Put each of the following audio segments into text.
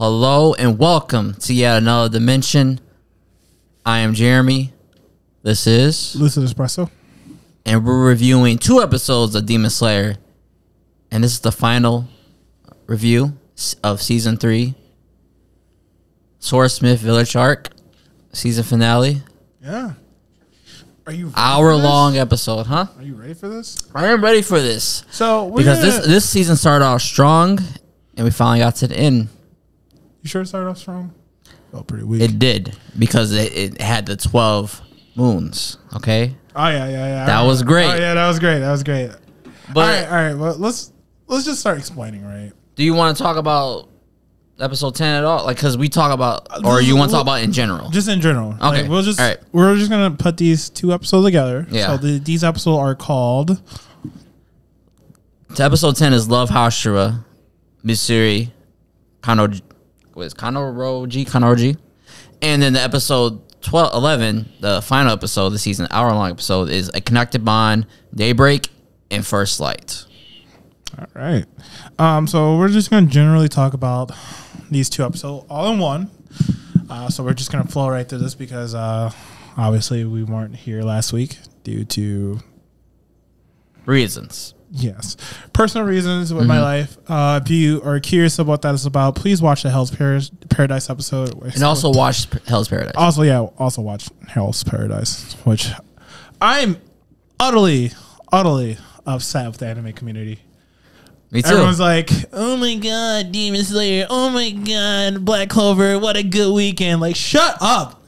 Hello and welcome to yet another dimension. I am Jeremy. This is Lucid Espresso. And we're reviewing 2 episodes of Demon Slayer. And this is the final review of Season 3. Swordsmith Village Arc. Season finale. Yeah. Are you ready hour-long episode, huh? Are you ready for this? I am ready for this. So because this season started off strong, and we finally got to the end. You sure it started off strong? Felt pretty weak. It did, because it had the 12 moons, okay? Oh, yeah. That was great. Oh, yeah, that was great. But all right. Well, let's just start explaining, right? do you want to talk about episode 10 at all? Like, because we talk about, or you want to talk about in general? Just in general. Okay. Like, All right. We're just going to put these 2 episodes together. Yeah. So these episodes are called... So episode 10 is Love Hashira, Missouri, Kanoroji. And then the episode 11, the final episode of the season, hour-long episode, is A Connected Bond, Daybreak, and First Light. All right. So we're just going to generally talk about these 2 episodes all in one. So we're just going to flow right through this because obviously we weren't here last week due to... reasons. Yes. Personal reasons with my life. If you are curious about what that is about, please watch the Hell's Paradise episode. And also watch Hell's Paradise. Also watch Hell's Paradise, which I'm utterly upset with the anime community. Me too. Everyone's like, oh my God, Demon Slayer. Oh my God, Black Clover. What a good weekend. Like, shut up.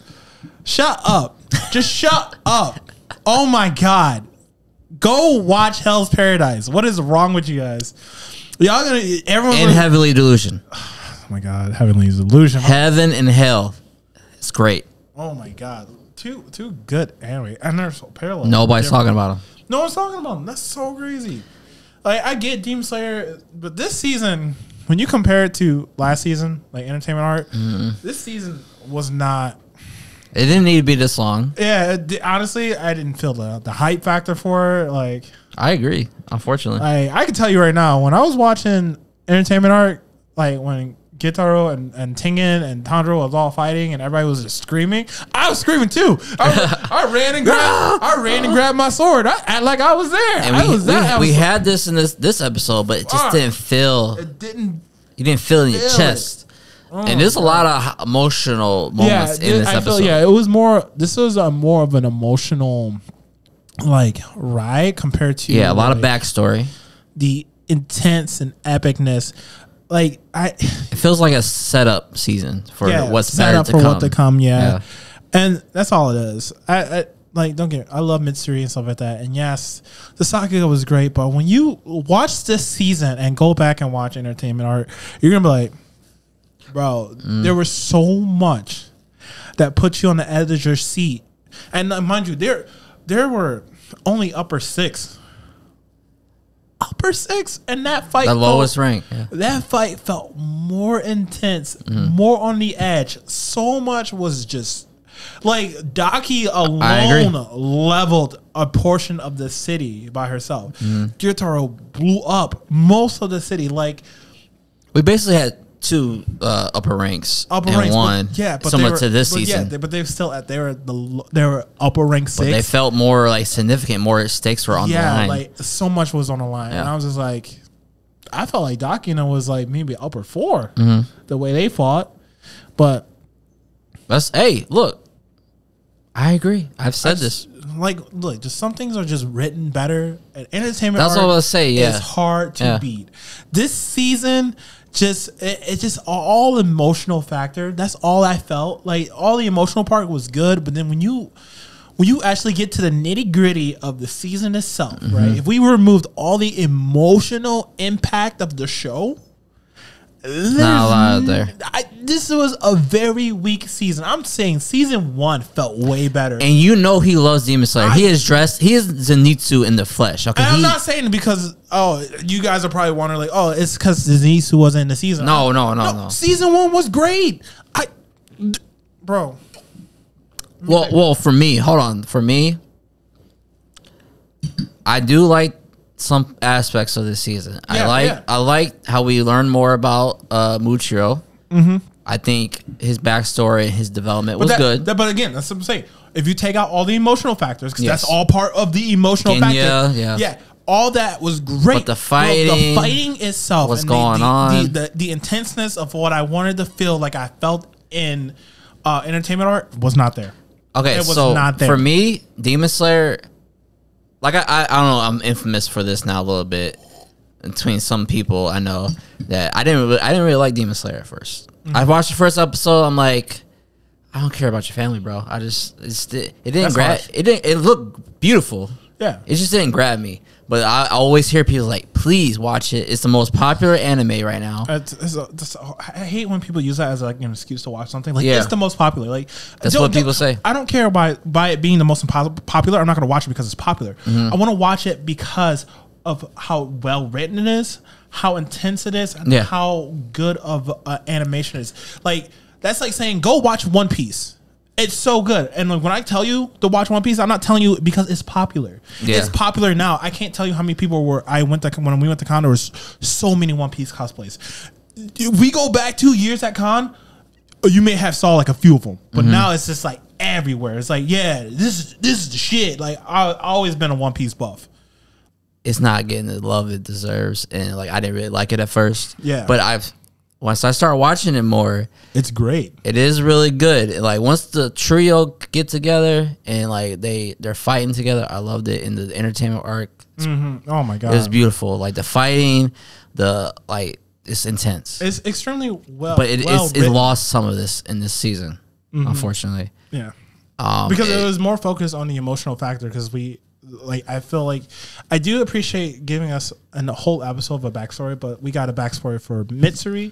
Just shut up. Oh my God. Go watch Hell's Paradise. What is wrong with you guys? Y'all gonna Heavenly Delusion. Oh my God, Heavenly Delusion. Heaven and Hell. It's great. Oh my God, two good anime, and they're so parallel. Nobody's talking about them. No one's talking about them. That's so crazy. Like, I get Demon Slayer, but this season, when you compare it to last season, like Entertainment Art, this season was not. It didn't need to be this long. Yeah, honestly, I didn't feel the hype factor for it. Like, I agree. Unfortunately, I can tell you right now, when I was watching Entertainment Art, like when Gitaro and Tengen and Tanjiro was all fighting and everybody was just screaming, I was screaming too. I ran and grabbed my sword. I act like I was there. And we had this in this episode, but it just didn't feel. It didn't. You didn't feel it in your chest. And there's a lot of emotional moments in this episode. It was more. This was more of an emotional, like, ride compared to a lot of backstory. The intense and epicness, like it feels like a setup season for what's better to come. What to come, yeah. And that's all it is. I like, don't get me, I love Mitsuri and stuff like that. And yes, the Sakuga was great, but when you watch this season and go back and watch Entertainment Art, you're gonna be like, bro, there was so much that put you on the edge of your seat. And mind you, there were only upper six, and that fight, the lowest rank. Yeah. That fight felt more intense, more on the edge. So much was just like Daki alone leveled a portion of the city by herself. Gyutaro blew up most of the city. Like, we basically had 2 upper ranks and one, but similar to this season. But they were still they were upper rank 6. But they felt more like significant. More stakes were on the line. Like, so much was on the line, and I was just like, I felt like Dakina was like maybe upper 4 the way they fought. But look, I agree. I've said this. Like, look, just some things are just written better. And Entertainment That's Art what I was say. Yeah, it's hard to beat. This season, it's just all emotional factor. That's all I felt. Like, all the emotional part was good, but then when you actually get to the nitty gritty of the season itself, right? If we removed all the emotional impact of the show, not a lot out there. This was a very weak season. I'm saying season 1 felt way better. And you know he loves Demon Slayer. He is Zenitsu in the flesh. Okay, and I'm not saying it because, you guys are probably wondering, like, it's because Zenitsu wasn't in the season. No. Season 1 was great. Bro. Well, for me, hold on. For me, I do like some aspects of this season. I like how we learn more about Muchiro. I think his backstory and his development was good. But again, that's what I'm saying. If you take out all the emotional factors, because that's all part of the emotional factor. Yeah. All that was great. But the fighting itself, what's going on, the intenseness of what I wanted to feel like I felt in entertainment art was not there. Okay, it was not there. For me, Demon Slayer, like I don't know, I'm infamous for this now a little bit between some people I know that I didn't really like Demon Slayer at first. I watched the first episode. I'm like, I don't care about your family, bro. It didn't grab. It looked beautiful. Yeah, it just didn't grab me. But I always hear people like, please watch it. It's the most popular anime right now. I hate when people use that as like an excuse to watch something. Like, it's the most popular. Like, that's what people say. I don't care by it being the most popular. I'm not going to watch it because it's popular. I want to watch it because of how well written it is, how intense it is, and how good of animation it is. Like, that's like saying, go watch One Piece. It's so good. And like, when I tell you to watch One Piece, I'm not telling you because it's popular. Yeah. It's popular now. I can't tell you how many people when we went to con, there was so many One Piece cosplays. If we go back 2 years at con, you may have saw like a few of them. But now it's just like everywhere. It's like, yeah, this is the shit. Like, I've always been a One Piece buff. It's not getting the love it deserves. And like, I didn't really like it at first. Yeah. But once I start watching it more, it's great. It is really good. Like, once the trio get together and like they're fighting together, I loved it. In the entertainment arc, oh my god, it was beautiful. Like the fighting, it's intense. It's extremely well, but it lost some of this in this season, unfortunately. Yeah, because it was more focused on the emotional factor. Because I feel like I do appreciate giving us a whole episode of a backstory, but we got a backstory for Mitsuri,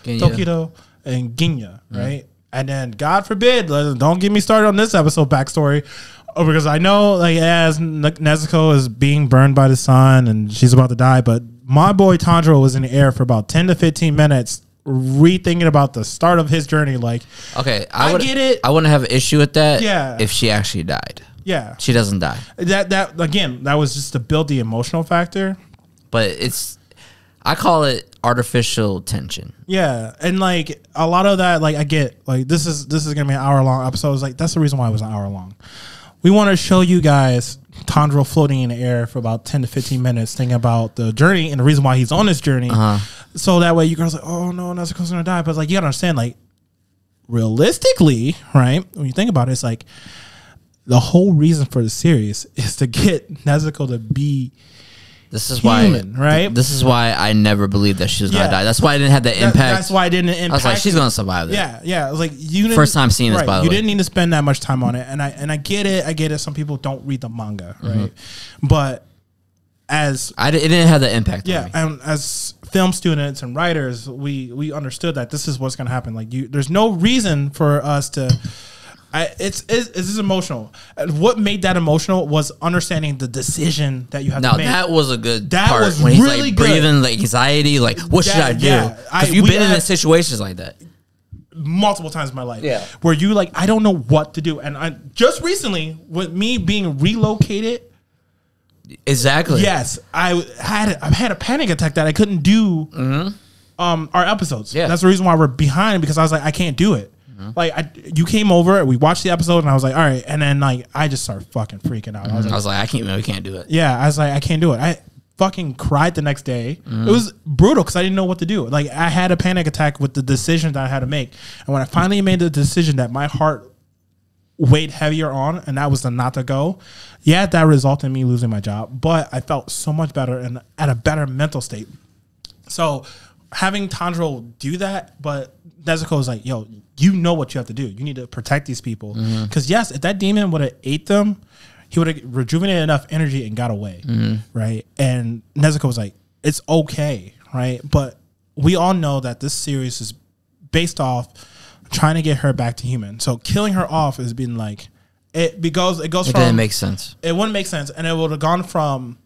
Tokido, and Ginya, right? And then, God forbid, don't get me started on this episode backstory, because I know, like, as Nezuko is being burned by the sun and she's about to die, but my boy Tanjiro was in the air for about 10 to 15 minutes rethinking about the start of his journey. Like, okay, I get it. I wouldn't have an issue with that. Yeah, if she actually died. Yeah, she doesn't die. That again, that was just to build the emotional factor. But I call it artificial tension. Yeah, and like a lot of that, like I get, like this is gonna be an hour-long episode. It's like that's the reason why it was an hour long. We want to show you guys Tanjiro floating in the air for about 10 to 15 minutes, thinking about the journey and the reason why he's on this journey. So that way you girls like, oh no, Nezuko's gonna die. But it's like, you gotta understand, like, realistically, right? When you think about it, it's like the whole reason for the series is to get Nezuko to be human, right? This is why I never believed that she was gonna die. That's why I didn't have the impact. That's why I didn't impact. I was like, she's gonna survive this. Yeah. I was like, you didn't, first time seeing this, by the way. You didn't need to spend that much time on it, and I get it. I get it. Some people don't read the manga, right? But it didn't have the impact. Yeah, on me. and as film students and writers, we understood that this is what's gonna happen. Like, there's no reason for us to. It's emotional. What made that emotional was understanding the decision that you have to make. That was a good that part. Was when he's really like good. Breathing, like anxiety, like what should I do? Because you've been in situations like that multiple times in my life. Yeah, where you like, I don't know what to do. And I just recently, with me being relocated. Exactly. Yes, I've had a panic attack that I couldn't do. Our episodes. Yeah, that's the reason why we're behind, because I was like, I can't do it. Like, you came over, we watched the episode, and I was like, all right. And then, like, I just started fucking freaking out. I was like, we can't do it. Yeah, I was like, I can't do it. I fucking cried the next day. It was brutal because I didn't know what to do. Like, I had a panic attack with the decision that I had to make. And when I finally made the decision that my heart weighed heavier on, and that was the not to go, that resulted in me losing my job. But I felt so much better and at a better mental state. So having Tanjiro do that, but Nezuko was like, yo, you know what you have to do. You need to protect these people. Because, yes, if that demon would have ate them, he would have rejuvenated enough energy and got away, right? And Nezuko was like, it's okay, right? But we all know that this series is based off trying to get her back to human. So killing her off has been like, it goes from... It didn't make sense. It wouldn't make sense. And it would have gone from...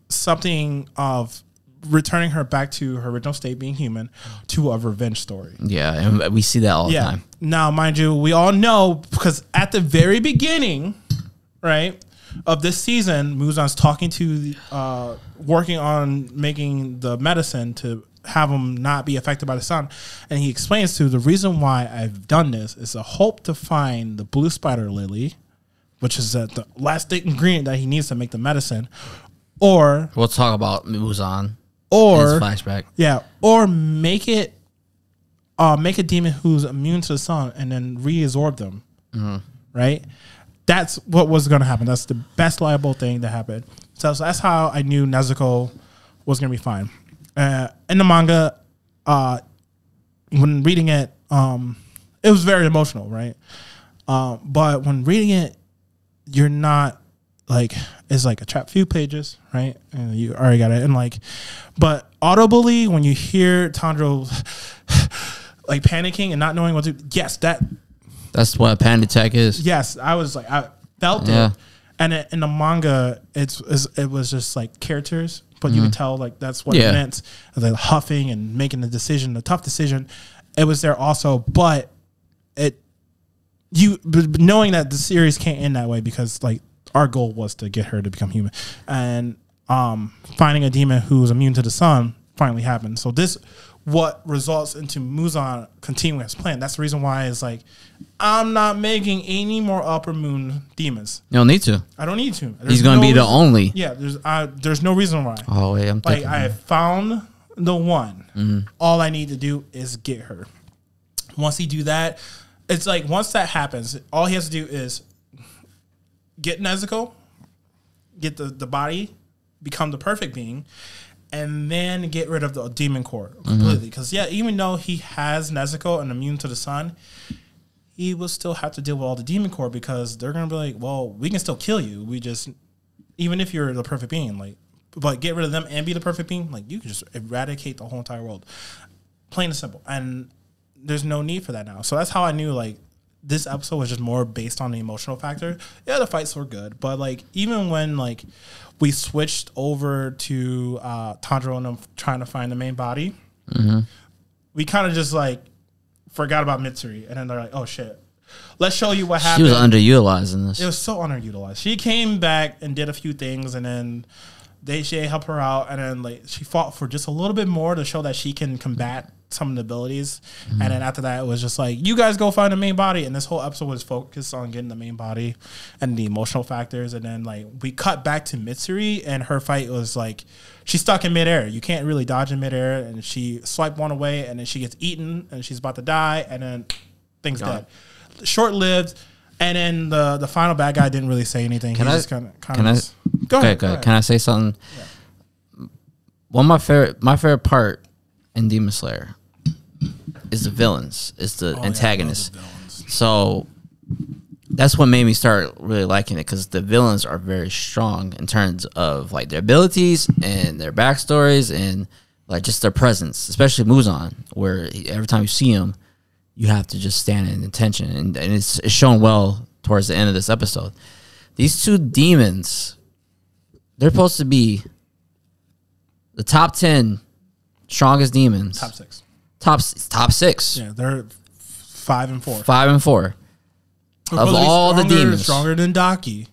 something of returning her back to her original state, being human, to a revenge story. Yeah, and we see that all the time. Now, mind you, we all know, because at the very beginning, right, of this season, Muzan's talking to, working on making the medicine to have them not be affected by the sun. And he explains to the reason why I've done this is a hope to find the blue spider lily, which is the last ingredient that he needs to make the medicine. Or we'll talk about Muzan. Or flashback. Yeah. Or make a demon who's immune to the sun and then reabsorb them. Mm-hmm. Right? That's what was going to happen. That's the best liable thing that happened. So that's how I knew Nezuko was going to be fine. In the manga, when reading it, it was very emotional, right? But when reading it, you're not like, it's like a trap few pages, right? And you already got it. And like, but audibly, when you hear Tanjiro like panicking and not knowing what to do, yes, that's what a panic attack is. Yes, I was like, I felt it. And in the manga, it was just like characters, but you could tell like that's what it meant. The huffing and making the tough decision. It was there also, but knowing that the series can't end that way because like our goal was to get her to become human, and finding a demon who's immune to the sun finally happened. So this what results into Muzan continuing as planned. That's the reason why it's like I'm not making any more Upper Moon demons. You don't need to. I don't need to. He's going to be the only. Yeah, there's no reason why. Oh wait, I'm like I have found the one. Mm-hmm. All I need to do is get her. Once he do that, it's like once that happens, all he has to do is get Nezuko, get the body, become the perfect being, and then get rid of the demon core completely. Because even though he has Nezuko and immune to the sun, he will still have to deal with all the demon core because they're gonna be like, well, we can still kill you. We just, even if you're the perfect being, like, but get rid of them and be the perfect being, like you can just eradicate the whole entire world, plain and simple. And there's no need for that now. So that's how I knew like this episode was just more based on the emotional factor. Yeah, the fights were good, but like even when like we switched over to Tanjiro and them trying to find the main body, we kind of just like forgot about Mitsuri, and then they're like, "Oh shit, let's show you what happened." She was underutilized in this. It was so underutilized. She came back and did a few things, and then she helped her out, and then like she fought for just a little bit more to show that she can combat some of the abilities. And then after that, it was just like, you guys go find the main body. And this whole episode was focused on getting the main body and the emotional factors. And then like we cut back to Mitsuri, and her fight was like, she's stuck in midair. You can't really dodge in midair. And she swiped one away, and then she gets eaten, and she's about to die. And then things dead. Short-lived. And then the final bad guy didn't really say anything. Go ahead. Can I say something? Yeah. One of my favorite part in Demon Slayer is the villains. It's the antagonists. So that's what made me start really liking it, because the villains are very strong in terms of like their abilities and their backstories and like just their presence, especially Muzan, where every time you see him, you have to just stand in attention, and it's shown well towards the end of this episode. These two demons, they're supposed to be the top 10 strongest demons. Top 6. Top 6. Yeah, they're 5 and 4. 5 and 4. Of all the demons. Stronger than Daki.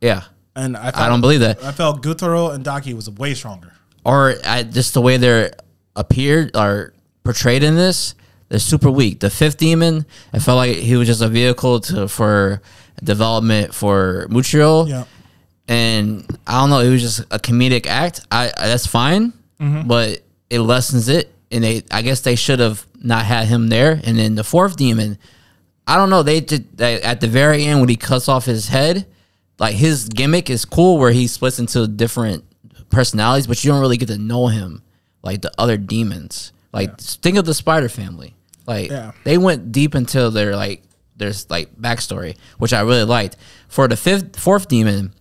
Yeah. And I don't believe that. I felt Gutaro and Daki was way stronger. Or just the way they're appeared or portrayed in this, they're super weak. The 5th demon, I felt like he was just a vehicle for development for Muchiro. Yeah. And I don't know, it was just a comedic act. That's fine, but it lessens it. And I guess they should have not had him there. And then the 4th demon, I don't know. They at the very end when he cuts off his head, like his gimmick is cool where he splits into different personalities, but you don't really get to know him like the other demons. Like think of the Spider family. Like they went deep into their there's backstory, which I really liked. For the 4th demon,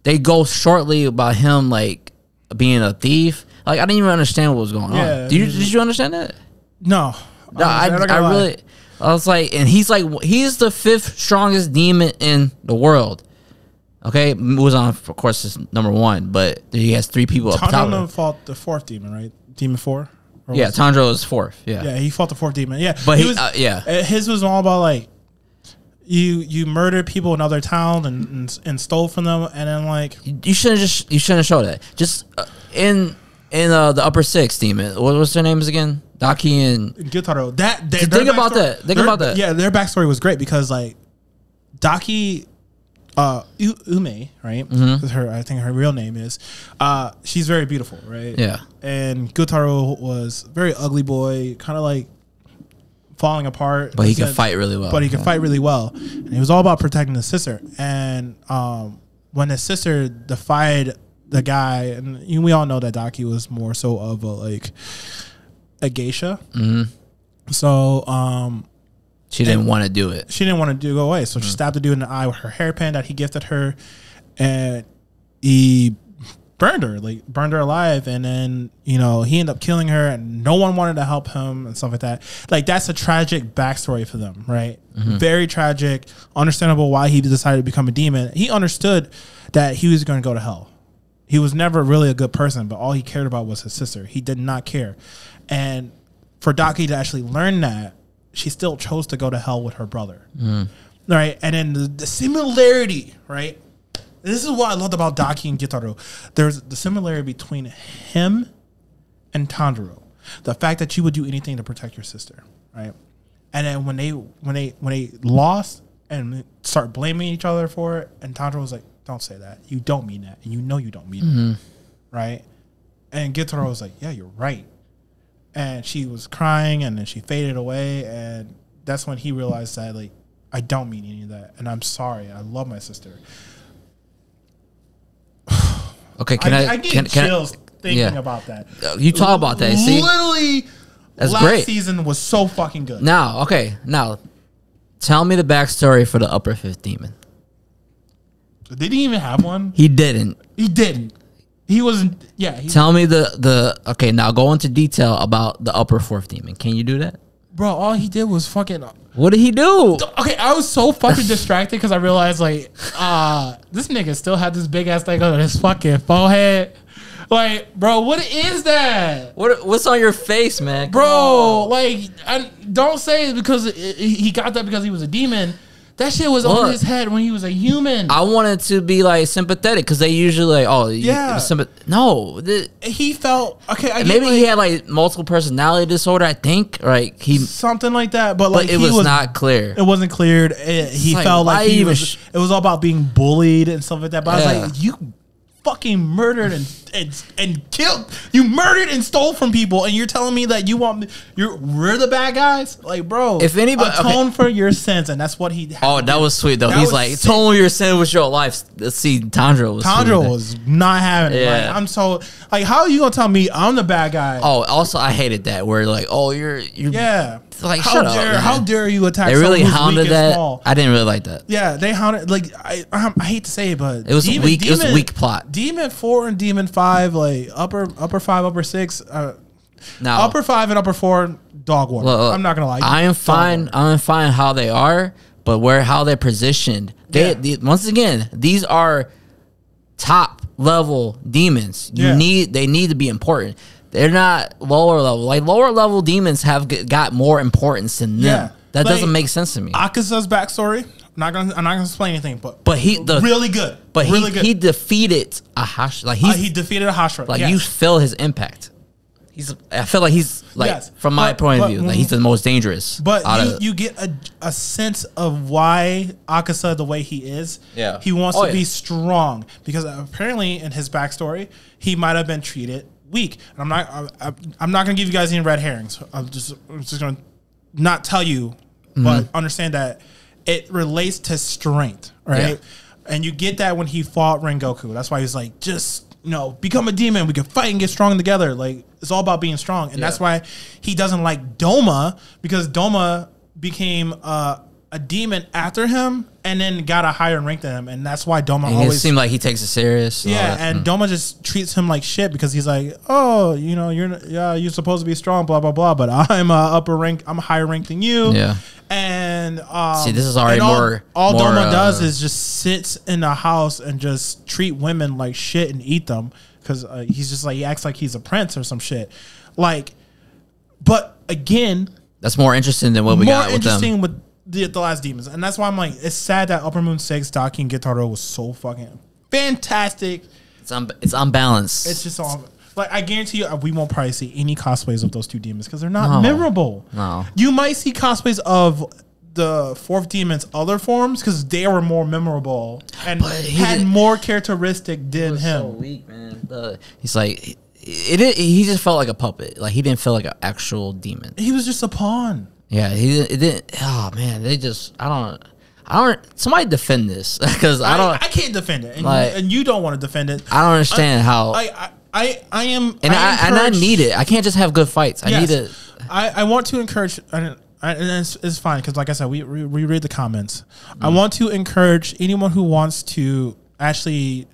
they go shortly about him like being a thief. Like I didn't even understand what was going on. Did you understand that? No. I really. I was like, and he's the 5th strongest demon in the world. Okay, Muzan, of course, is number 1, but he has 3 people up top. Tanjiro fought the 4th demon, right? Demon 4. Yeah, Tanjiro is 4th. Yeah, he fought the 4th demon. Yeah, but his was all about like you murdered people in other towns and stole from them, and then like you shouldn't show that. Just in the upper six demon. What's their names again? Daki and Gyutaro. Think about that. Yeah, their backstory was great because like Daki, Ume, right? Mm-hmm. I think her real name is. She's very beautiful, right? Yeah. And Gyutaro was very ugly boy, kind of like falling apart. But he could fight really well. And it was all about protecting the sister. And when the sister defied the guy, and we all know that Daki was more so of a geisha. Mm-hmm. So she didn't want to do it. She didn't want to go away. So she stabbed the dude in the eye with her hairpin that he gifted her, and he burned her alive. And then, he ended up killing her, and no one wanted to help him and stuff like that. Like, that's a tragic backstory for them, right? Mm-hmm. Very tragic. Understandable why he decided to become a demon. He understood that he was going to go to hell. He was never really a good person, but all he cared about was his sister. He did not care. And for Daki to actually learn that, she still chose to go to hell with her brother. Right? And then the similarity, right? This is what I loved about Daki and Gyutaro. There's the similarity between him and Tanjiro. The fact that you would do anything to protect your sister, right? And then when they lost and start blaming each other for it, and Tanjiro was like, "Don't say that. You don't mean that. And you know you don't mean it." Right? And Gyutaro was like, "Yeah, you're right." And she was crying, and then she faded away, and that's when he realized that, like, I don't mean any of that, and I'm sorry. I love my sister. Okay, I get chills thinking about that. You talk about that. See, literally, that's last great. season was so fucking good. Now, tell me the backstory for the upper fifth demon. They didn't even have one. He didn't. He wasn't. Yeah. Tell me the. Okay, now go into detail about the upper fourth demon. Can you do that, bro? All he did was fucking. What did he do? Okay, I was so fucking distracted because I realized like, this nigga still had this big ass thing on his fucking forehead. Like, bro, what is that? What's on your face, man? Bro, like, don't say it because he got that because he was a demon. That shit was on his head when he was a human. I wanted to be like sympathetic because they usually like, no. He felt okay. Maybe he had like multiple personality disorder. I think something like that. But like it was not clear. It wasn't cleared. He felt like he was. It was all about being bullied and stuff like that. But I was like, you fucking murdered and killed. You murdered and stole from people, and you're telling me that we're the bad guys? Like, bro, if anybody atone for your sins, and that's what he had. Oh, that was sweet though. He's like, atone your sin with your life. Let's see, Tanjiro was not having it. Like, I'm so like, how are you gonna tell me I'm the bad guy? Oh, also I hated that where like, oh, you're like, shut up. How dare you attack? They really hounded that. I didn't really like that. Yeah, they hounded. Like, I hate to say it, but it was weak. It was a weak plot. Demon 4 and Demon 5, like upper 5, upper 6. Now upper 5 and upper 4, dog water. I'm not gonna lie. I am fine how they are, but how they're positioned. Once again, these are top level demons. They need to be important. They're not lower level. Like lower level demons have got more importance than them. That doesn't make sense to me. Akasa's backstory. I'm not gonna explain anything, but really good. But he defeated a Hashira. Like he defeated a Hashira. Like you feel his impact. I feel like he's like from my point of view, like he's the most dangerous. But you get a sense of why Akasa the way he is. Yeah, he wants to be strong because apparently in his backstory he might have been treated weak. And I'm not gonna give you guys any red herrings. I'm just gonna not tell you, but understand that it relates to strength, right? Yeah. And you get that when he fought Rengoku. That's why he's like, just become a demon. We can fight and get strong together. Like it's all about being strong, and that's why he doesn't like Doma because Doma became a demon after him and then got a higher rank than him, and that's why Doma always seemed like he takes it serious. Yeah, and Doma just treats him like shit because he's like, oh, you're supposed to be strong, blah blah blah, but I'm upper rank, I'm a higher rank than you. Yeah, and see, this is already all Doma does is just sits in a house and just treat women like shit and eat them because he's just like he acts like he's a prince or some shit, like. But again, that's more interesting than what we got with them. With the last demons, and that's why I'm like, it's sad that Upper Moon 6 Daki and Gyutaro was so fucking fantastic. It's unbalanced. It's just all Like, I guarantee you, we won't probably see any cosplays of those two demons because they're not memorable. No. You might see cosplays of the fourth demon's other forms because they were more memorable and had more characteristic than him. So weak, man. He's like, he just felt like a puppet. Like, he didn't feel like an actual demon. He was just a pawn. Yeah, it didn't. Oh man, they just. I don't. Somebody defend this because I don't. I can't defend it, and you don't want to defend it. I don't understand how. I am, and I need it. I can't just have good fights. I need it. I want to encourage, and it's fine because, like I said, we read the comments. I want to encourage anyone who wants to actually.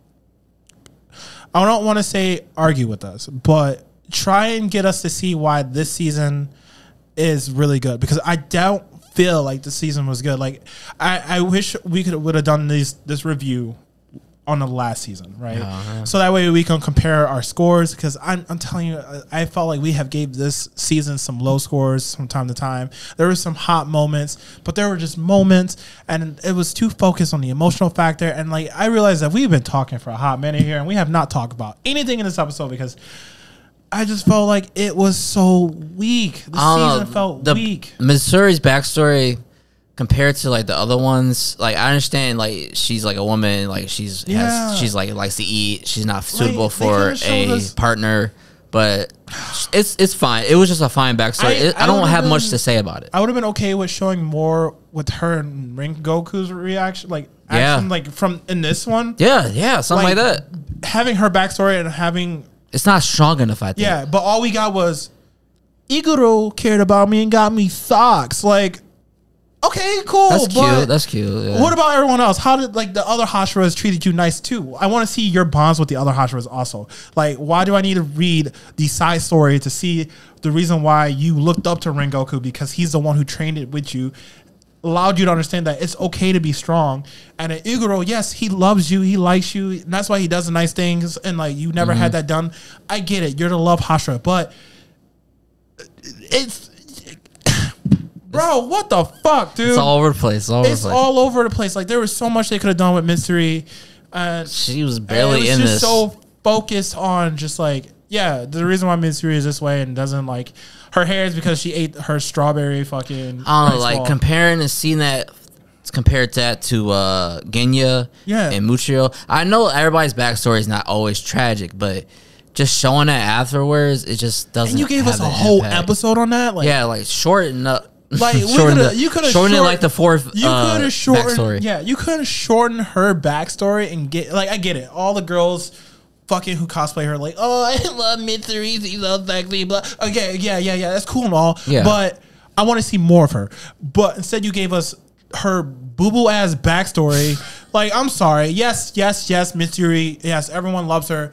I don't want to say argue with us, but try and get us to see why this season is really good because I don't feel like the season was good. Like I wish we would have done this review on the last season, right? Yeah. So that way we can compare our scores because I'm telling you, I felt like we have gave this season some low scores from time to time. There were some hot moments, but there were just moments and it was too focused on the emotional factor. And like I realized that we've been talking for a hot minute here and we have not talked about anything in this episode because I just felt like it was so weak. The season felt weak. Missouri's backstory compared to like the other ones, like I understand, like she's like a woman, like she's like likes to eat. She's not suitable for a partner, but it's fine. It was just a fine backstory. I don't have much to say about it. I would have been okay with showing more with her and Rengoku's reaction, like action, like from in this one. Yeah, something like that. Having her backstory and having. It's not strong enough, I think. Yeah, but all we got was Iguro cared about me and got me socks. Like, okay, cool. That's cute. That's cute. Yeah. What about everyone else? How did like the other Hashiras treated you nice too? I want to see your bonds with the other Hashiras also. Like, why do I need to read the side story to see the reason why you looked up to Rengoku because he's the one who trained it with you? Allowed you to understand that it's okay to be strong. And at Iguro, yes, he loves you, he likes you, and that's why he does the nice things. And like you never had that done. I get it. You're the love Hashira, but it's bro, what the fuck, dude? It's all over the place. All over the place. Like there was so much they could have done with Mystery. She was barely in this. So focused on just like the reason why Mystery is this way and doesn't like. Her hair is because she ate her strawberry fucking. I don't know, like comparing and seeing that, compared that to Genya and Muchiro. I know everybody's backstory is not always tragic, but just showing that afterwards, it just doesn't. And you gave us a whole episode on that, like shorten up. Like you could have shortened it like the fourth. You could have shortened. Backstory. Yeah, you could have shortened her backstory and get like I get it. All the girls. Fucking who cosplay her like, oh, I love Mitsuri, he loves sexy, blah. Okay, yeah, that's cool and all. Yeah. But I want to see more of her. But instead you gave us her boo-boo ass backstory. Like, I'm sorry. Yes, Mitsuri, yes, everyone loves her.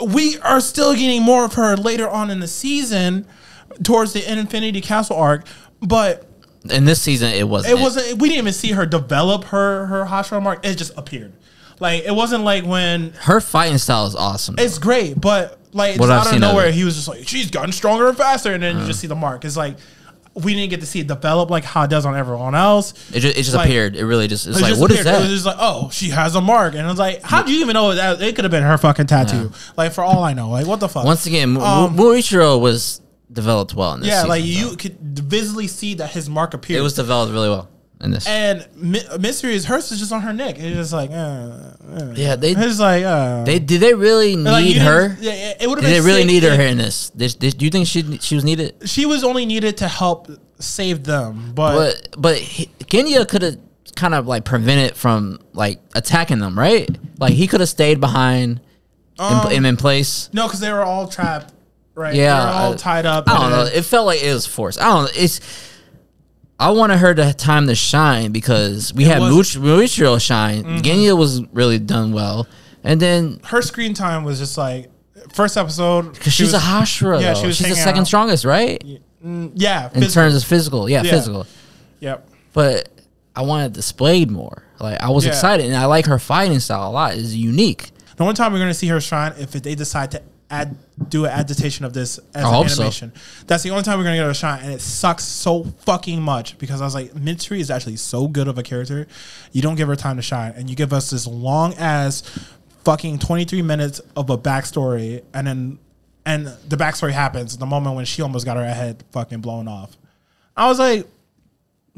We are still getting more of her later on in the season towards the Infinity Castle arc. But in this season it wasn't. We didn't even see her develop her Hashira mark. It just appeared. Like, it wasn't like when... Her fighting style is awesome. It's great, but, like, just out of nowhere, he was just like, she's gotten stronger and faster, and then you just see the mark. It's like, we didn't get to see it develop like how it does on everyone else. It just like, appeared. It really just... It's like, what is that? It was just like, oh, she has a mark. And I was like, how do you even know that? It could have been her fucking tattoo. Yeah. Like, for all I know. Like, what the fuck? Once again, Muichiro was developed well in this season, like, you could visibly see that his mark appeared. It was developed really well. In this. And Mystery is hers is just on her neck. It's just like, yeah, it's like, did they really need her? Yeah, it would have. Did they really need her in this? Do you think she was needed? She was only needed to help save them, but Kenya could have kind of like prevented from like attacking them, right? Like he could have stayed behind in place. No, because they were all trapped, right? Yeah, they were all tied up. I don't know. It felt like it was forced. I don't know. I wanted her to time to shine because we had Muichiro shine. Mm-hmm. Genya was really done well. And then... Her screen time was just like... First episode... Because she's a Hashira, yeah, she's the second strongest, right? Yeah. In terms of physical. Yeah, physical. Yep. But I wanted it displayed more. Like, I was excited. And I like her fighting style a lot. It's unique. The only time we're going to see her shine if they decide to do an adaptation of this as an animation. So. That's the only time we're gonna get a shine, and it sucks so fucking much because I was like, Mitsuri is actually so good of a character. You don't give her time to shine, and you give us this long ass fucking 23 minutes of a backstory, and then and the backstory happens. The moment when she almost got her head fucking blown off. I was like,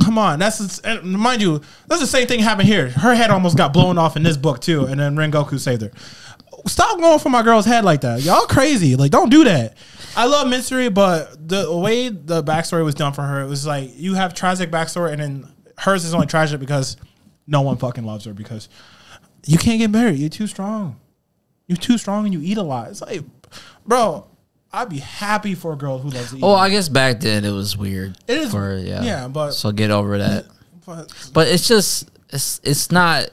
come on, and mind you, that's the same thing happened here. Her head almost got blown off in this book too, and then Rengoku saved her. Stop going for my girl's head like that. Y'all crazy. Like, don't do that. I love Mitsuri, but the way the backstory was done for her, it was like you have tragic backstory, and then hers is only tragic because no one fucking loves her because you can't get married. You're too strong. You're too strong and you eat a lot. It's like, bro, I'd be happy for a girl who loves to eat. Oh, I guess back then it was weird. It is. Yeah, but so get over that. But it's just, it's not...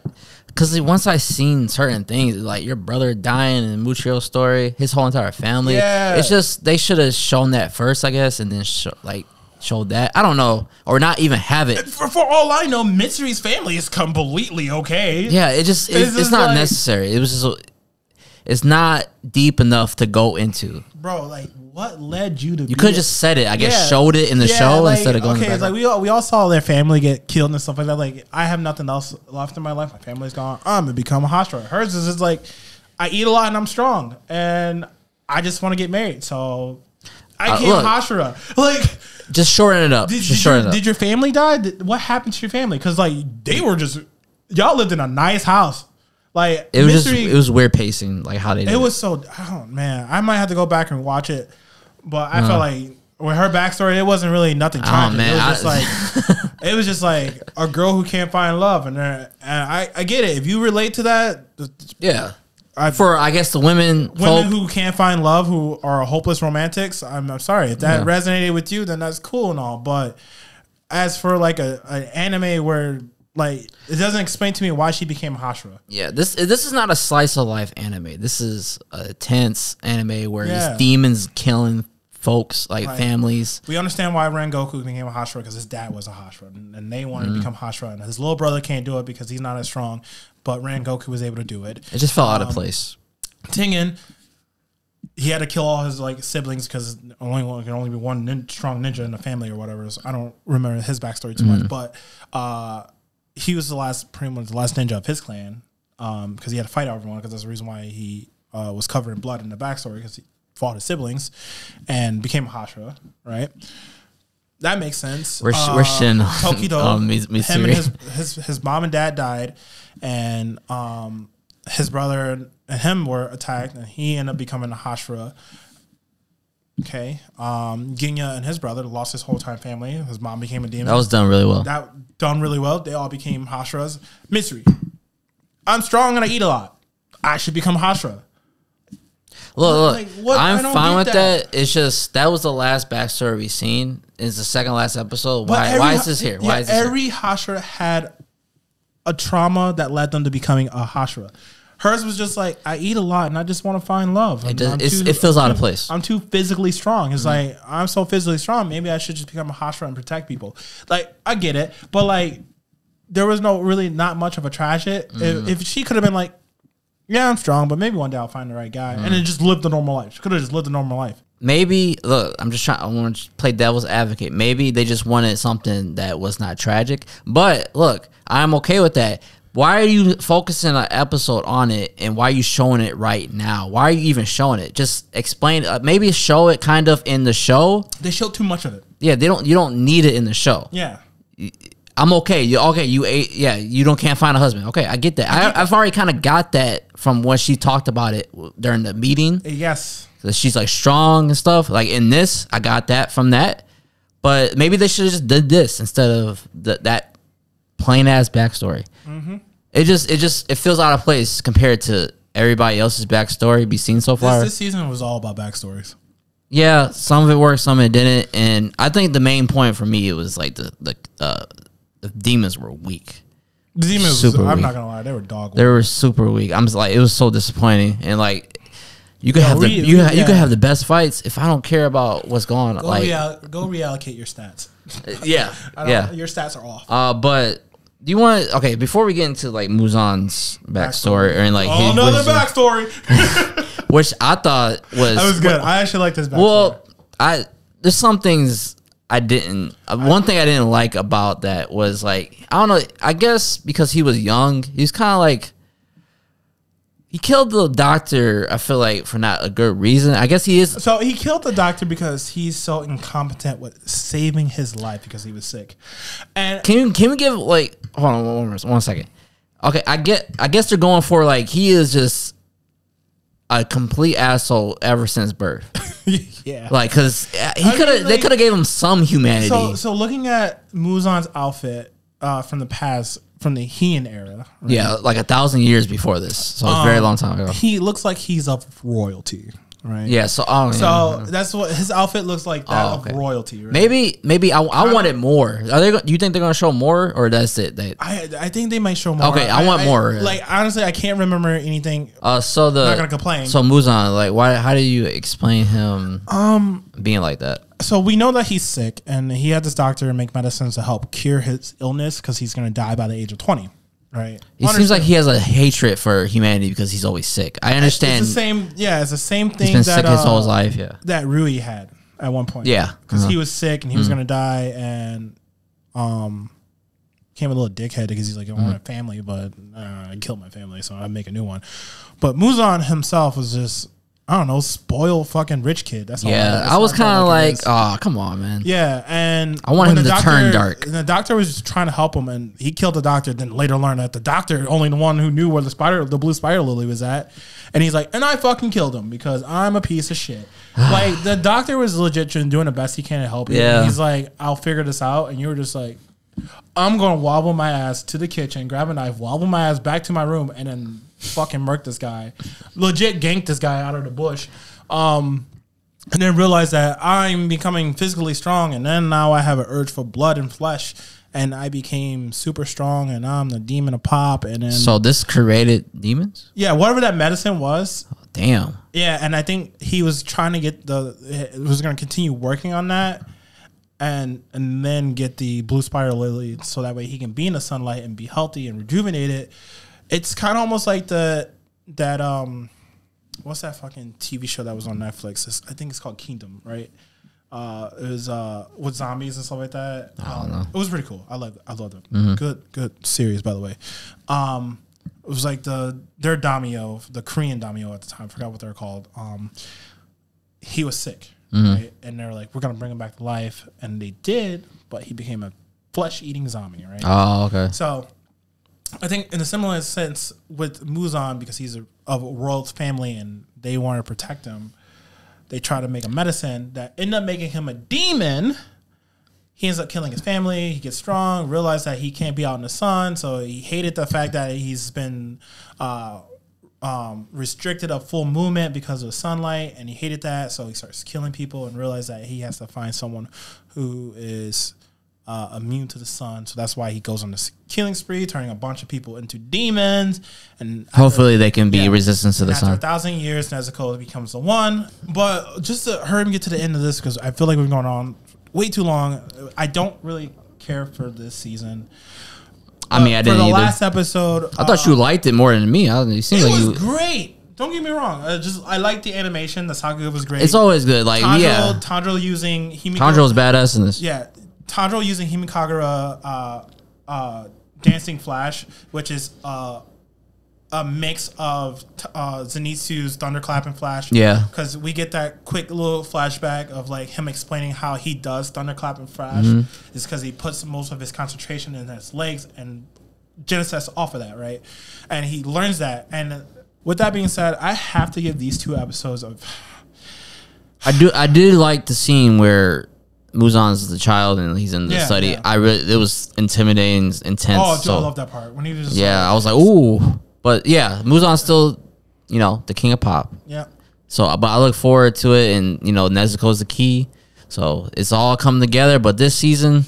Because once I seen certain things, like your brother dying in Muchio's story, his whole entire family, it's just, they should have shown that first, I guess, and then showed that. I don't know. Or not even have it. For all I know, Mitsuri's family is completely okay. Yeah, it's not like, necessary. It was just, it's not deep enough to go into. Bro, like, what led you to... You could have just said it. I guess showed it in the show like, instead of going back. Okay, it's like we all saw their family get killed and stuff like that. Like, I have nothing else left in my life. My family's gone. I'm going to become a Hashira. Hers is just like, I eat a lot and I'm strong. And I just want to get married. So, I became Hashira. Like... Just shorten it up. Did your family die? What happened to your family? Because, like, they were just... Y'all lived in a nice house. Like, it was weird pacing, like how they did it. It was so... Oh, man. I might have to go back and watch it. But I felt like with her backstory, it wasn't really nothing tragic. Man, it was just like a girl who can't find love, and I get it. If you relate to that, yeah. I guess the women who can't find love, who are hopeless romantics, I'm sorry if that resonated with you, then that's cool and all. But as for like an anime where like it doesn't explain to me why she became Hashira. Yeah, this is not a slice of life anime. This is a tense anime where it's demons killing folks, like families. We understand why Rengoku became a Hashira because his dad was a Hashira, and they wanted to become Hashira. And his little brother can't do it because he's not as strong, but Rengoku was able to do it. It just fell out of place. Tingen, he had to kill all his like siblings because can only be one strong ninja in the family or whatever. So I don't remember his backstory too much, but he was pretty much the last ninja of his clan because he had to fight everyone because that's the reason why he was covered in blood in the backstory because he fought his siblings and became a Hashira, right? That makes sense. We're Shin Tokido, him and his mom and dad died, and his brother and him were attacked, and he ended up becoming a Hashira. Okay, Ginya and his brother lost his whole entire family. His mom became a demon. That was done really well. They all became Hashiras. Mitsuri, I'm strong and I eat a lot. I should become Hashira. Look, I'm fine with that. It's just that was the last backstory we seen. It's the second last episode. Why is this here? Why is this every Hashira had a trauma that led them to becoming a Hashira. Hers was just like, I eat a lot and I just want to find love. It feels out of place. I'm too physically strong. It's like, I'm so physically strong. Maybe I should just become a Hashira and protect people. Like, I get it. But like, there was not much of a tragic. If she could have been like, yeah, I'm strong, but maybe one day I'll find the right guy. And then just live the normal life. She could have just lived a normal life. Maybe, look, I want to play devil's advocate. Maybe they just wanted something that was not tragic. But look, I'm okay with that. Why are you focusing an episode on it, and why are you showing it right now? Why are you even showing it? Just explain. Maybe show it kind of in the show. They show too much of it. Yeah, you don't need it in the show. Yeah. I'm okay. You ate. Yeah, you can't find a husband. Okay, I get that. I've already kind of got that from when she talked about it during the meeting. Yes, she's like strong and stuff. Like in this, I got that from that. But maybe they should have just did this instead of that plain ass backstory. It feels out of place compared to everybody else's backstory we've seen so far. This season was all about backstories. Yeah, some of it worked, some of it didn't, and I think the main point for me it was like the demons were weak. The demons, I'm not gonna lie, they were dog weak. They were super weak. I'm just like, it was so disappointing, and like you could have you could have the best fights if I don't care about what's going on. Go reallocate your stats. Your stats are off. But do you want to? Okay, before we get into like Muzan's backstory or like another backstory, which I thought was good. I actually liked his backstory. Well, there's some things I didn't. One thing I didn't like about that was like I don't know. I guess because he was young, he's kind of like He killed the doctor, I feel like, for not a good reason. I guess he is. So he killed the doctor because he's so incompetent with saving his life because he was sick. And can we give, like, hold on one second. Okay, I guess they're going for, like, he is just a complete asshole ever since birth. Yeah. Like, because they could have gave him some humanity. So looking at Muzan's outfit from the past, from the Heian era. Right? Yeah, like 1,000 years before this. So it's a very long time ago. He looks like he's of royalty, right? Yeah, so that's what his outfit looks like, that of royalty, right? Maybe I want it more. Do you think they're going to show more, or that's it? I think they might show more. Okay, I want more. Like, honestly, I can't remember anything. I'm not going to complain. So Muzan, like, how do you explain him being like that? So we know that he's sick, and he had this doctor make medicines to help cure his illness because he's going to die by the age of 20, right? It seems like he has a hatred for humanity because he's always sick. I understand. It's the same. Yeah, it's the same thing. He's been sick his whole life. Yeah, that Rui had at one point. Yeah, because he was sick and he was going to die, and became a little dickhead because he's like, I want a family, but I killed my family, so I make a new one. But Muzan himself was just, I don't know, spoiled fucking rich kid. That's all. Yeah, I was kind of like, oh, come on, man. Yeah, and I want him to turn dark. And the doctor was just trying to help him, and he killed the doctor. Then later learned that the doctor only the one who knew where the blue spider lily was at. And he's like, and I fucking killed him because I'm a piece of shit. Like, the doctor was legit doing the best he can to help you. Yeah. And he's like, I'll figure this out. And you were just like, I'm gonna wobble my ass to the kitchen, grab a knife, wobble my ass back to my room, and then fucking murk this guy. Legit ganked this guy out of the bush. And then realize that I'm becoming physically strong, and then now I have an urge for blood and flesh, and I became super strong, and now I'm the demon of pop. And then so this created demons? Yeah, whatever that medicine was. Oh, damn. Yeah, and I think he was trying to get was going to continue working on that, and then get the blue spider lily so that way he can be in the sunlight and be healthy and rejuvenated. It's kind of almost like that what's that fucking TV show that was on Netflix? I think it's called Kingdom, right? It was with zombies and stuff like that. I don't know. It was pretty cool. I loved it. Mm-hmm. Good series, by the way. It was like their daimyo, the Korean daimyo at the time. I forgot what they're called. He was sick, right? And they're like, we're gonna bring him back to life, and they did, but he became a flesh-eating zombie, right? Oh, okay. So I think in a similar sense with Muzan, because he's of a royal family and they want to protect him, they try to make a medicine that ended up making him a demon. He ends up killing his family. He gets strong, realized that he can't be out in the sun, so he hated the fact that he's been restricted of full movement because of sunlight, and he hated that, so he starts killing people and realized that he has to find someone who is immune to the sun. So that's why he goes on this killing spree, turning a bunch of people into demons, and hopefully they can be resistant to the sun. After 1,000 years, Nezuko becomes the one. But just to hurry and get to the end of this, because I feel like we've gone on way too long. I don't really care for this season. I mean, I didn't either. For the last episode, I thought you liked it more than me. It seemed like was great. Don't get me wrong. I like the animation. The saga was great. It's always good. Like Tanjiro using Himiko. Tanjiro's badass in this. Yeah, Tanjiro using Himikagura Dancing Flash, which is a mix of Zenitsu's Thunderclap and Flash. Yeah. Because we get that quick little flashback of like him explaining how he does Thunderclap and Flash. Is because he puts most of his concentration in his legs and Genesis off of that, right? And he learns that. And with that being said, I have to give these 2 episodes of... I did like the scene where Muzan's the child and he's in the study. Yeah. It was intimidating, intense. Oh, dude, I love that part. When he was just I was like, ooh. But yeah, Muzan's still, the king of pop. Yeah. So, but I look forward to it, and Nezuko's the key. So it's all come together. But this season,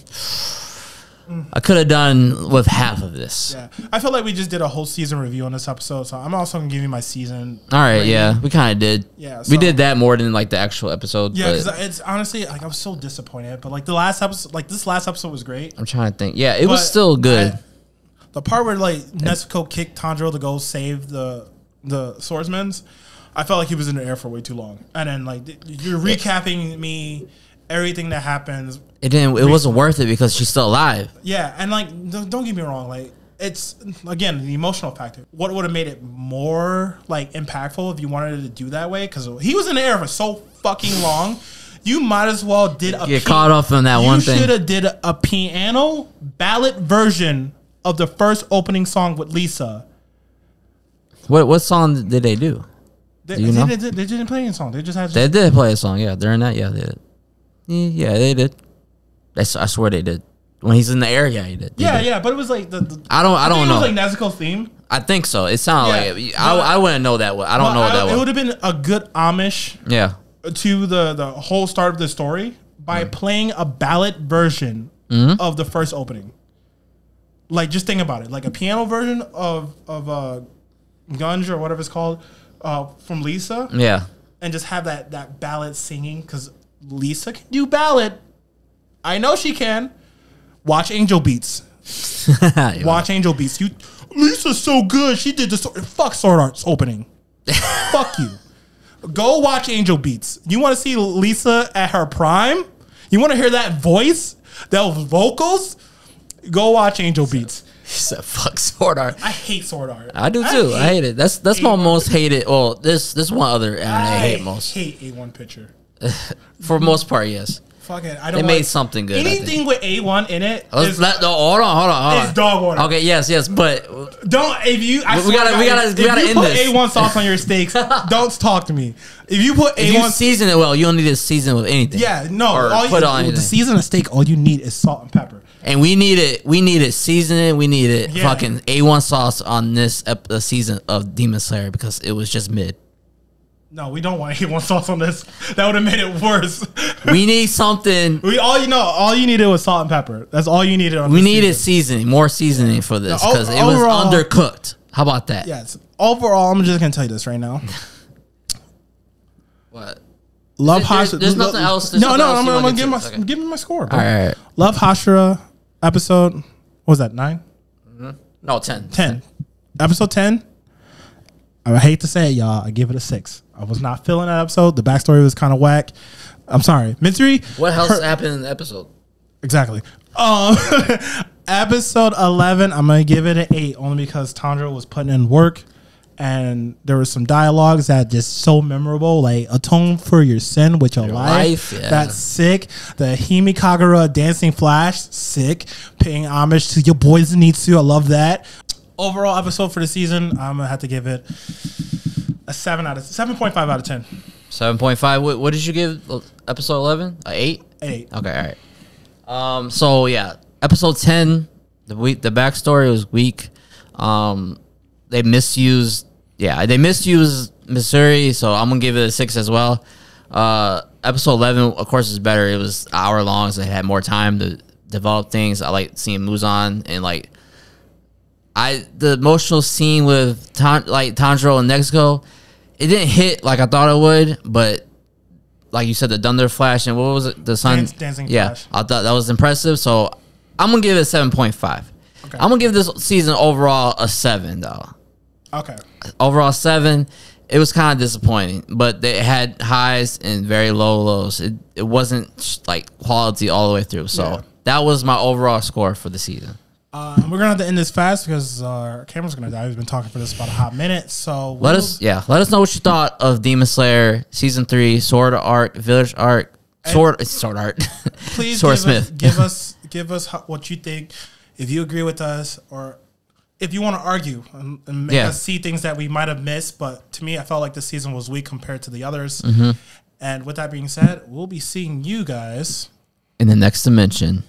I could have done with half of this. Yeah, I feel like we just did a whole season review on this episode, so I'm also gonna give you my season. All right, rating. Yeah, we kind of did. Yeah, we did that more than like the actual episode. Yeah, because it's honestly like I was so disappointed, but like the last episode, like this last episode was great. I'm trying to think. Yeah, it was still good. The part where like Nezuko kicked Tanjiro to go save the swordsmen, I felt like he was in the air for way too long, and then like you're recapping me everything that happens. It wasn't worth it because she's still alive. Yeah, and like don't get me wrong, like it's again the emotional factor. What would have made it more like impactful if you wanted to do that way? Because he was in the air for so fucking long. You might as well did get caught off on that one thing. You should have did a piano ballad version of the first opening song with Lisa. What song did they do? They didn't play any song. They just had. They did play a song. Yeah, during that. Yeah, they did. Yeah, they did. I swear they did. When he's in the air, yeah, he did. Yeah, but it was like the I don't know. It was like Nezuko's theme. I think so. It sounded like it. I wouldn't know that one. I don't know what that was. It would have been a good homage. Yeah. To the whole start of the story by playing a ballad version of the first opening. Like, just think about it. Like a piano version of Gunge or whatever it's called from Lisa. Yeah. And just have that ballad singing because Lisa can do ballad. I know she can. Watch Angel Beats. Watch Angel Beats. Lisa's so good. She did the fuck Sword Art's opening. Fuck you. Go watch Angel Beats. You want to see Lisa at her prime? You want to hear that voice? Those vocals? Go watch Angel Beats. He said, "Fuck Sword Art." I hate Sword Art. I do too. I hate it. That's my most hated. Well, this one other anime I hate most. I hate A1 Picture. For most part, yes. Fuck it. I don't. They made something good. Anything with A1 in it. Hold on. It's dog water. Okay, yes, but don't. If you, we gotta end put this. A1 sauce on your steaks, don't talk to me. If you put if A1, you season it well, you don't need to season with anything. Yeah, no. Or put on anything. To season a steak, all you need is salt and pepper. And we need it seasoning. We needed fucking A1 sauce on this season of Demon Slayer because it was just mid. No, we don't want A1 sauce on this. That would have made it worse. We need something. All you needed was salt and pepper. That's all you needed. We needed seasoning, more seasoning for this because it was undercooked. How about that? Yes. Overall, I'm just gonna tell you this right now. What? Love Hashira. There's nothing else. No. I'm gonna give me my score. Bro. All right. Love Hashira episode. What was that 9? Mm-hmm. No, 10. 10. Episode 10. I hate to say it, y'all. I give it a 6. I was not feeling that episode. The backstory was kind of whack. I'm sorry. Mitsuri. What else happened in the episode? Exactly. Episode 11, I'm going to give it an 8 only because Tanjiro was putting in work and there was some dialogues that just so memorable, like atone for your sin with your life. Yeah. That's sick. The Hime Kagura dancing flash, sick. Paying homage to your boy Zenitsu. I love that. Overall episode for the season, I'm going to have to give it a 7.5 out of 10. 7.5. What did you give episode 11? 8? 8. Okay, all right. So yeah, episode 10, the backstory was weak. They misused Missouri, so I'm gonna give it a 6 as well. Episode 11, of course, is better. It was an hour long, so they had more time to develop things. I like seeing Muzan and the emotional scene with Tanjiro and Nezuko, it didn't hit like I thought it would, but like you said, the Thunder Flash and what was it? The Sun Dancing Flash. I thought that was impressive. So I'm gonna give it a 7.5. Okay. I'm gonna give this season overall a 7 though. Okay. Overall 7. It was kind of disappointing, but they had highs and very low lows. It wasn't like quality all the way through. So that was my overall score for the season. We're gonna have to end this fast because our camera's gonna die. We've been talking for this about a hot minute. So let us know what you thought of Demon Slayer season 3, Sword Art, Village Art, Sword Art. Please Swordsmith. give us what you think. If you agree with us, or if you want to argue and make us see things that we might have missed. But to me, I felt like this season was weak compared to the others. Mm-hmm. And with that being said, we'll be seeing you guys in the next dimension.